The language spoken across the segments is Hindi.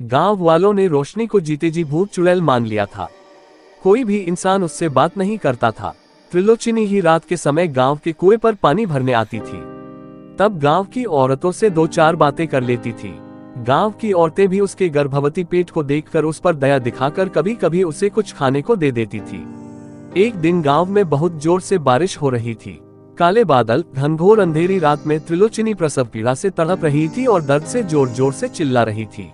गांव वालों ने रोशनी को जीते जी भूत चुड़ैल मान लिया था। कोई भी इंसान उससे बात नहीं करता था। त्रिलोचनी ही रात के समय गांव के कुएं पर पानी भरने आती थी। तब गांव की औरतों से दो चार बातें कर लेती थी। गांव की औरतें भी उसके गर्भवती पेट को देखकर उस पर दया दिखाकर कभी कभी उसे कुछ खाने को दे देती थी। एक दिन गांव में बहुत जोर से बारिश हो रही थी। काले बादल, घनघोर अंधेरी रात में त्रिलोचनी प्रसव पीड़ा से तड़प रही थी और दर्द से जोर जोर से चिल्ला रही थी।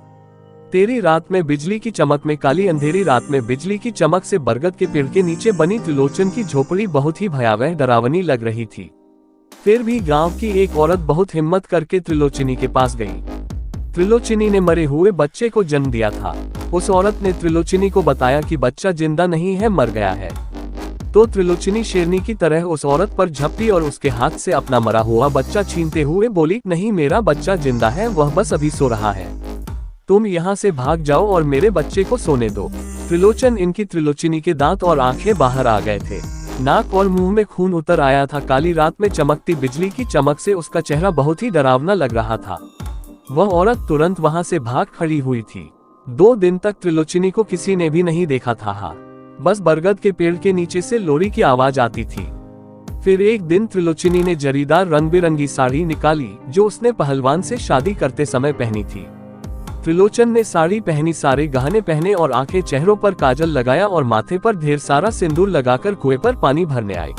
तेरी रात में बिजली की चमक में काली अंधेरी रात में बिजली की चमक से बरगद के पेड़ के नीचे बनी त्रिलोचन की झोपड़ी बहुत ही भयावह डरावनी लग रही थी। फिर भी गांव की एक औरत बहुत हिम्मत करके त्रिलोचनी के पास गई। त्रिलोचनी ने मरे हुए बच्चे को जन्म दिया था। उस औरत ने त्रिलोचनी को बताया कि बच्चा जिंदा नहीं है, मर गया है। तो त्रिलोचनी शेरनी की तरह उस औरत पर झपटी और उसके हाथ से अपना मरा हुआ बच्चा छीनते हुए बोली, नहीं, मेरा बच्चा जिंदा है, वह बस अभी सो रहा है। तुम यहाँ से भाग जाओ और मेरे बच्चे को सोने दो। त्रिलोचनी के दांत और आंखें बाहर आ गए थे। नाक और मुंह में खून उतर आया था। काली रात में चमकती बिजली की चमक से उसका चेहरा बहुत ही डरावना लग रहा था। वह औरत तुरंत वहां से भाग खड़ी हुई थी। 2 दिन तक त्रिलोचनी को किसी ने भी नहीं देखा था। बस बरगद के पेड़ के नीचे से लोरी की आवाज आती थी। फिर एक दिन त्रिलोचनी ने जरीदार रंग बिरंगी साड़ी निकाली जो उसने पहलवान से शादी करते समय पहनी थी। त्रिलोचन ने साड़ी पहनी, सारे गहने पहने और आंखें चेहरों पर काजल लगाया और माथे पर ढेर सारा सिंदूर लगाकर कुएं पर पानी भरने आई।